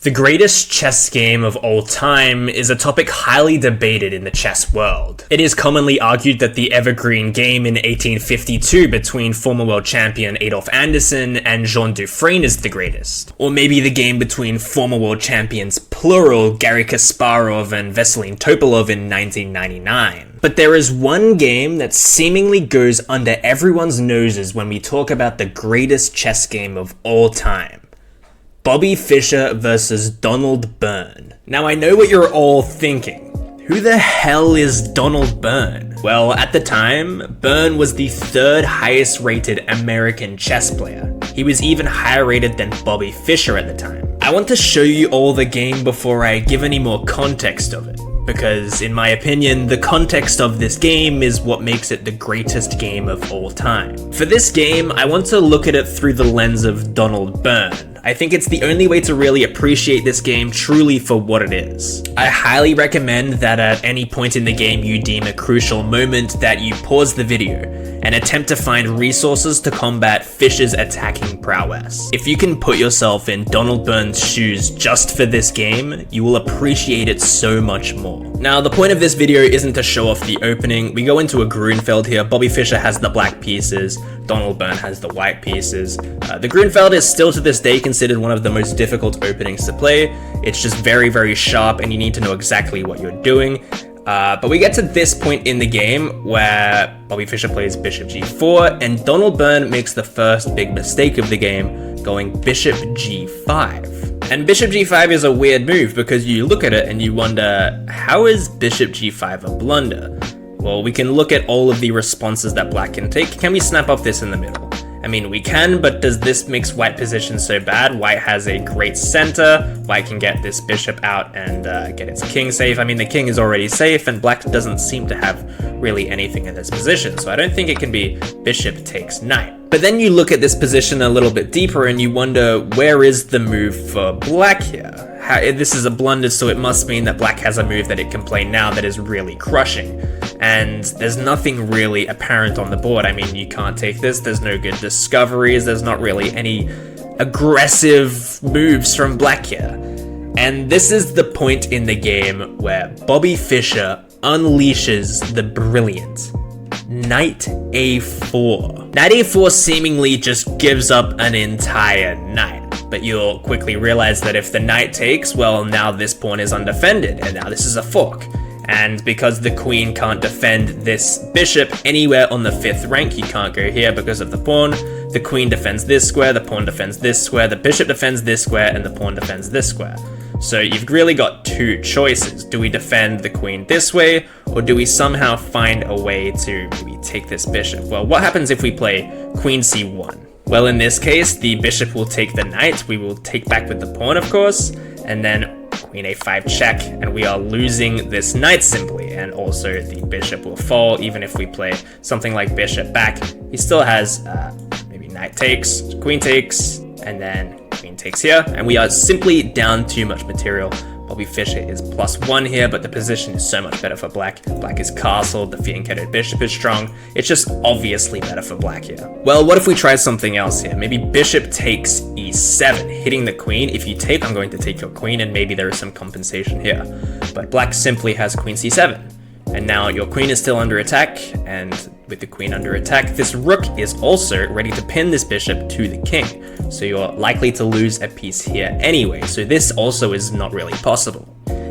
The greatest chess game of all time is a topic highly debated in the chess world. It is commonly argued that the evergreen game in 1852 between former world champion Adolf Anderssen and Jean Dufresne is the greatest. Or maybe the game between former world champions plural Garry Kasparov and Veselin Topalov in 1999. But there is one game that seemingly goes under everyone's noses when we talk about the greatest chess game of all time. Bobby Fischer versus Donald Byrne. Now I know what you're all thinking. Who the hell is Donald Byrne? Well, at the time, Byrne was the third highest rated American chess player. He was even higher rated than Bobby Fischer at the time. I want to show you all the game before I give any more context of it, because in my opinion, the context of this game is what makes it the greatest game of all time. For this game, I want to look at it through the lens of Donald Byrne. I think it's the only way to really appreciate this game truly for what it is. I highly recommend that at any point in the game you deem a crucial moment that you pause the video and attempt to find resources to combat Fischer's attacking prowess. If you can put yourself in Donald Byrne's shoes just for this game, you will appreciate it so much more. Now, the point of this video isn't to show off the opening. We go into a Grunfeld here. Bobby Fischer has the black pieces, Donald Byrne has the white pieces. The Grunfeld is still to this day considered one of the most difficult openings to play. It's just very, very sharp and you need to know exactly what you're doing. But we get to this point in the game where Bobby Fischer plays bishop g4 and Donald Byrne makes the first big mistake of the game, going bishop g5. And bishop g5 is a weird move because you look at it and you wonder, how is bishop g5 a blunder? Well, we can look at all of the responses that black can take. Can we snap up this in the middle? I mean, we can, but does this makes white position so bad? White has a great center. White can get this bishop out and get its king safe. I mean, the king is already safe, and black doesn't seem to have really anything in this position, so I don't think it can be bishop takes knight. But then you look at this position a little bit deeper and you wonder, where is the move for black here? This is a blunder, so it must mean that black has a move that it can play now that is really crushing. And there's nothing really apparent on the board. I mean, you can't take this, there's no good discoveries, there's not really any aggressive moves from black here. And this is the point in the game where Bobby Fischer unleashes the brilliant knight a4. Knight a4 seemingly just gives up an entire knight. But you'll quickly realize that if the knight takes, well, now this pawn is undefended, and now this is a fork. And because the queen can't defend this bishop anywhere on the 5th rank, you can't go here because of the pawn. The queen defends this square, the pawn defends this square, the bishop defends this square, and the pawn defends this square. So you've really got two choices. Do we defend the queen this way, or do we somehow find a way to maybe take this bishop? Well, what happens if we play queen c1? Well, in this case, the bishop will take the knight. We will take back with the pawn, of course, and then queen a5 check, and we are losing this knight simply, and also the bishop will fall. Even if we play something like bishop back, he still has maybe knight takes, queen takes, and then queen takes here, and we are simply down too much material. Bobby Fischer is +1 here, but the position is so much better for black. Black is castled, the fianchettoed bishop is strong. It's just obviously better for black here. Well, what if we try something else here? Maybe bishop takes e7, hitting the queen. If you take, I'm going to take your queen, and maybe there is some compensation here. But black simply has queen c7. And now your queen is still under attack, and with the queen under attack, this rook is also ready to pin this bishop to the king. So you're likely to lose a piece here anyway, so this also is not really possible.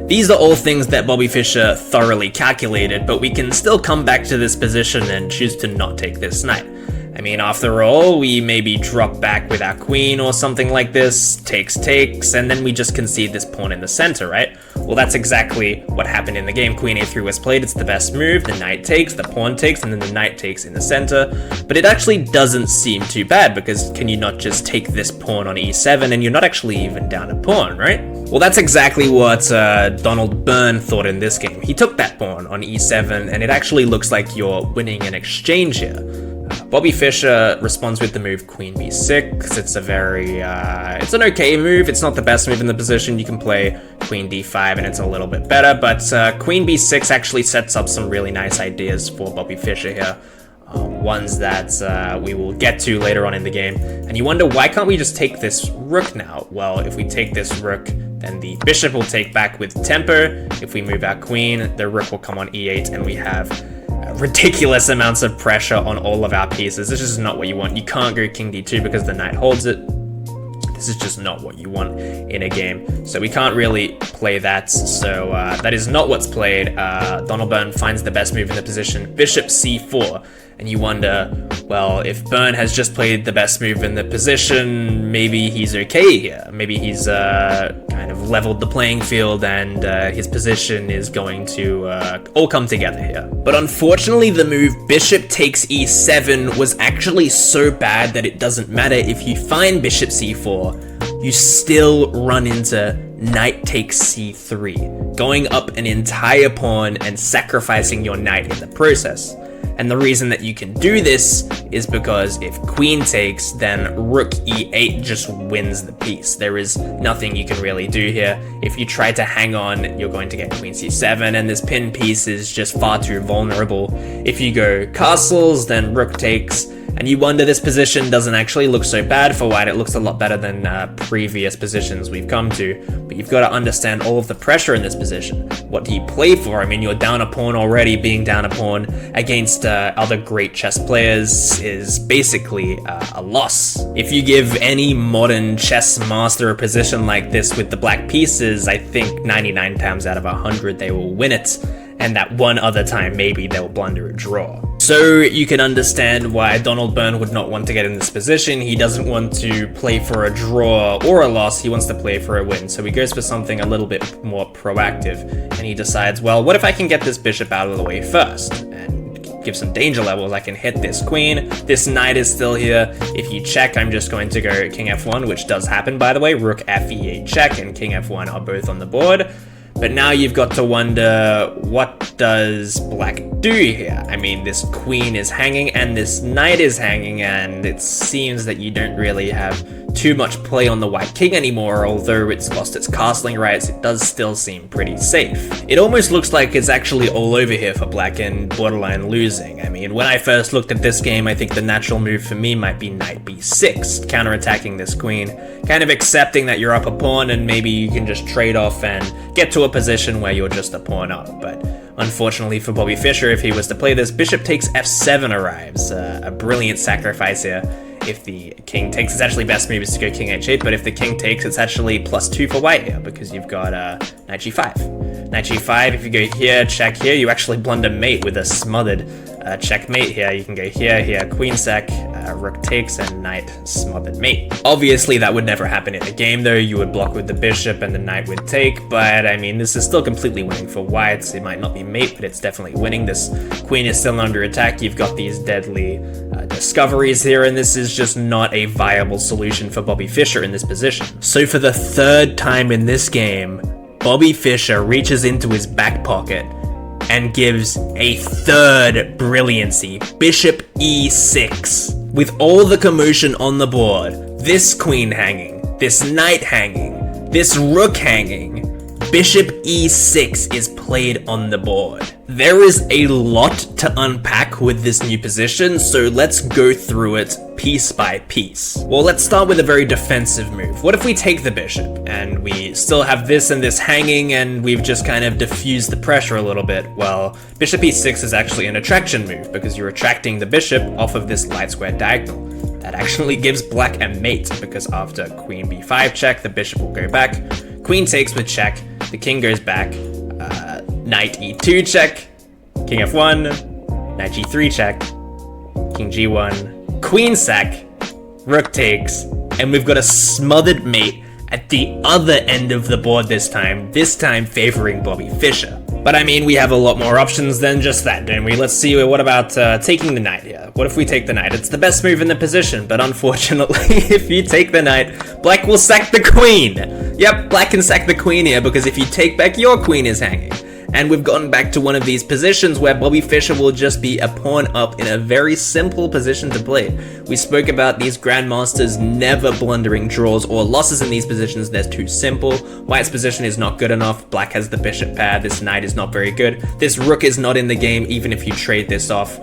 These are all things that Bobby Fischer thoroughly calculated, but we can still come back to this position and choose to not take this knight. I mean, after all, we maybe drop back with our queen or something like this, takes, and then we just concede this pawn in the center, right? Well, that's exactly what happened in the game. Queen a3 was played, it's the best move, the knight takes, the pawn takes, and then the knight takes in the center. But it actually doesn't seem too bad, because can you not just take this pawn on e7 and you're not actually even down a pawn, right? Well, that's exactly what Donald Byrne thought in this game. He took that pawn on e7, and it actually looks like you're winning an exchange here. Bobby Fischer responds with the move queen b6. It's a very, it's an okay move. It's not the best move in the position. You can play queen d5 and it's a little bit better, but queen b6 actually sets up some really nice ideas for Bobby Fischer here. Ones that we will get to later on in the game. And you wonder, why can't we just take this rook now? Well, if we take this rook, Then the bishop will take back with tempo. If we move our queen, the rook will come on e8, and we have ridiculous amounts of pressure on all of our pieces. This is not what you want. You can't go king d2 because the knight holds it. This is just not what you want in a game. So we can't really play that. So that is not what's played. Donald Byrne finds the best move in the position, bishop c4. And you wonder, well, if Byrne has just played the best move in the position, maybe he's okay here. Maybe he's kind of leveled the playing field and his position is going to all come together here. But unfortunately, the move bishop takes e7 was actually so bad that it doesn't matter. If you find bishop c4, you still run into knight takes c3, going up an entire pawn and sacrificing your knight in the process. And the reason that you can do this is because if queen takes, then rook e8 just wins the piece. There is nothing you can really do here. If you try to hang on, you're going to get queen c7, and this pin piece is just far too vulnerable. If you go castles, then rook takes, and you wonder this position doesn't actually look so bad for white. It looks a lot better than previous positions we've come to. But you've got to understand all of the pressure in this position. What do you play for? I mean, you're down a pawn already. Being down a pawn against other great chess players is basically a loss. If you give any modern chess master a position like this with the black pieces, I think 99 times out of 100 they will win it. And that one other time, maybe they'll blunder a draw. So you can understand why Donald Byrne would not want to get in this position. He doesn't want to play for a draw or a loss. He wants to play for a win. So he goes for something a little bit more proactive. And he decides, well, what if I can get this bishop out of the way first? And give some danger levels. I can hit this queen. This knight is still here. If you check, I'm just going to go king f1, which does happen, by the way. Rook f e8 check and king f1 are both on the board. But now you've got to wonder, what does black do here? I mean, this queen is hanging and this knight is hanging, and it seems that you don't really have too much play on the white king anymore. Although it's lost its castling rights, it does still seem pretty safe. It almost looks like it's actually all over here for black and borderline losing. I mean, when I first looked at this game, I think the natural move for me might be knight b6, counterattacking this queen, kind of accepting that you're up a pawn and maybe you can just trade off and get to a position where you're just a pawn up. But unfortunately for Bobby Fischer, if he was to play this, bishop takes f7 arrives. A brilliant sacrifice here. If the king takes, it's actually best move is to go king h8, but if the king takes, it's actually +2 for white here, because you've got knight g5. Knight g5, if you go here, check here, you actually blunder mate with a smothered checkmate here. You can go here, queen sack, rook takes, and knight smothered mate. Obviously, that would never happen in a game, though. You would block with the bishop and the knight would take, but I mean, this is still completely winning for whites. It might not be mate, but it's definitely winning. This queen is still under attack. You've got these deadly discoveries here, and this is just not a viable solution for Bobby Fischer in this position. So for the third time in this game, Bobby Fischer reaches into his back pocket and gives a third brilliancy, bishop e6. With all the commotion on the board, this queen hanging, this knight hanging, this rook hanging, bishop e6 is played on the board. There is a lot to unpack with this new position, so let's go through it piece by piece. Well, let's start with a very defensive move. What if we take the bishop, and we still have this and this hanging, and we've just kind of diffused the pressure a little bit? Well, bishop e6 is actually an attraction move, because you're attracting the bishop off of this light square diagonal. That actually gives black a mate, because after queen b5 check, the bishop will go back, queen takes with check, the king goes back, knight e2 check, king f1, knight g3 check, king g1, queen sack, rook takes, and we've got a smothered mate at the other end of the board this time favoring Bobby Fischer. But I mean, we have a lot more options than just that, don't we? Let's see, what about taking the knight here? What if we take the knight? It's the best move in the position, but unfortunately, if you take the knight, black will sack the queen. Yep, black can sack the queen here, because if you take back, your queen is hanging. And we've gotten back to one of these positions where Bobby Fischer will just be a pawn up in a very simple position to play. We spoke about these grandmasters never blundering draws or losses in these positions. They're too simple. White's position is not good enough. Black has the bishop pair. This knight is not very good. This rook is not in the game, even if you trade this off.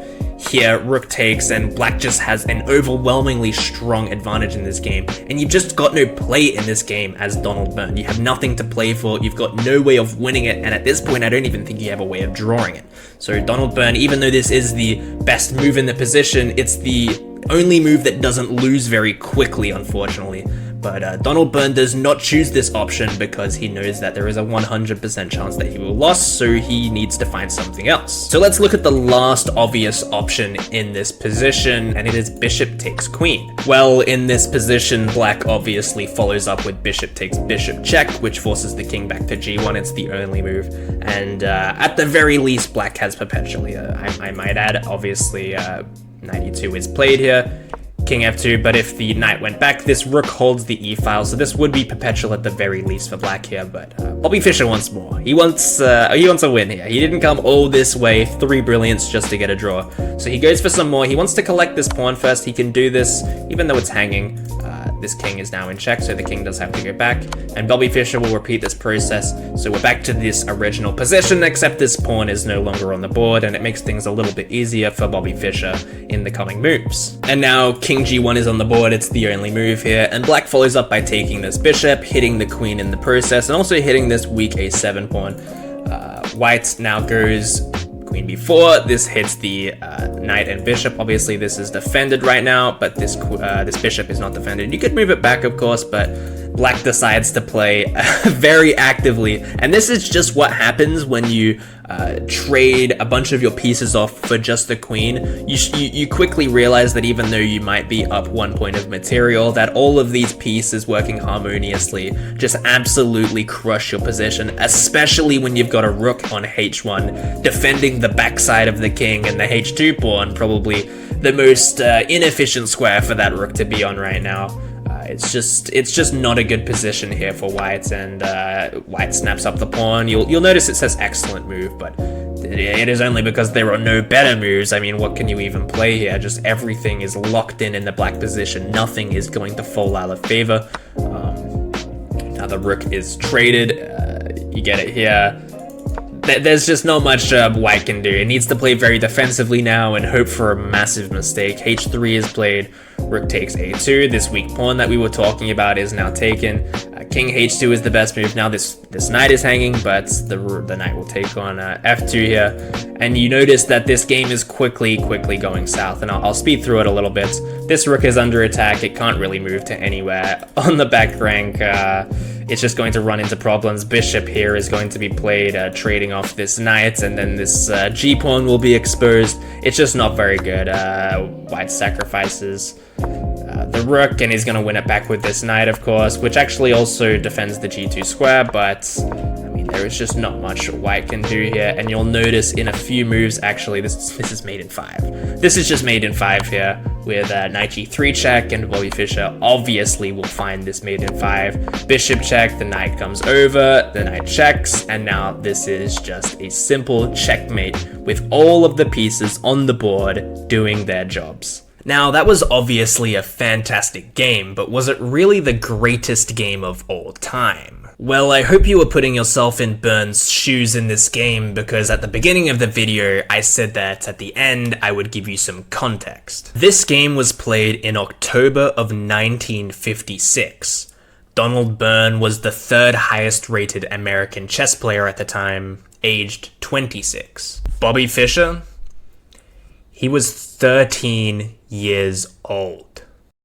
Here, rook takes, and black just has an overwhelmingly strong advantage in this game, and you've just got no play in this game as Donald Byrne. You have nothing to play for, you've got no way of winning it, and at this point I don't even think you have a way of drawing it. So Donald Byrne, even though this is the best move in the position, it's the only move that doesn't lose very quickly, unfortunately. But Donald Byrne does not choose this option because he knows that there is a 100% chance that he will lose, so he needs to find something else. So let's look at the last obvious option in this position, and it is bishop takes queen. Well, in this position, black obviously follows up with bishop takes bishop check, which forces the king back to g1. It's the only move, and at the very least, black has perpetually, I might add. Obviously, knight e2 is played here. King f2, but if the knight went back, this rook holds the e-file, so this would be perpetual at the very least for black here, but Bobby Fischer wants more. He wants a win here. He didn't come all this way, 3 brilliants just to get a draw. So he goes for some more. He wants to collect this pawn first. He can do this, even though it's hanging. This king is now in check, so the king does have to go back, and Bobby Fischer will repeat this process. So we're back to this original position, except this pawn is no longer on the board, and it makes things a little bit easier for Bobby Fischer in the coming moves. And now king g1 is on the board. It's the only move here, and black follows up by taking this bishop, hitting the queen in the process, and also hitting this weak a7 pawn. White now goes queen b4. This hits the knight and bishop. Obviously this is defended right now, but this bishop is not defended. You could move it back, of course, but black decides to play very actively, and this is just what happens when you trade a bunch of your pieces off for just the queen. You quickly realize that even though you might be up 1 point of material, that all of these pieces working harmoniously just absolutely crush your position, especially when you've got a rook on h1 defending the backside of the king, and the h2 pawn probably the most inefficient square for that rook to be on right now. It's just not a good position here for white, and white snaps up the pawn. You'll notice it says excellent move, but it is only because there are no better moves. I mean, what can you even play here? Just everything is locked in the black position. Nothing is going to fall out of favor. Now the rook is traded. You get it here. There's just not much white can do. It needs to play very defensively now and hope for a massive mistake. h3 is played, rook takes a2. This weak pawn that we were talking about is now taken. King h2 is the best move. Now this knight is hanging, but the knight will take on f2 here. And you notice that this game is quickly going south, and I'll speed through it a little bit. This rook is under attack. It can't really move to anywhere. On the back rank, it's just going to run into problems. Bishop here is going to be played, trading off this knight, and then this g-pawn will be exposed. It's just not very good. White sacrifices the rook, and he's going to win it back with this knight, of course, which actually also defends the g2 square, but I mean, there is just not much white can do here. And you'll notice in a few moves, actually, this is made in 5. This is just made in 5 here with knight g3 check, and Bobby Fischer obviously will find this made in 5. Bishop check, the knight comes over, the knight checks, and now this is just a simple checkmate with all of the pieces on the board doing their jobs. Now, that was obviously a fantastic game, but was it really the greatest game of all time? Well, I hope you were putting yourself in Byrne's shoes in this game, because at the beginning of the video, I said that at the end, I would give you some context. This game was played in October of 1956. Donald Byrne was the 3rd highest rated American chess player at the time, aged 26. Bobby Fischer? He was 13 years old.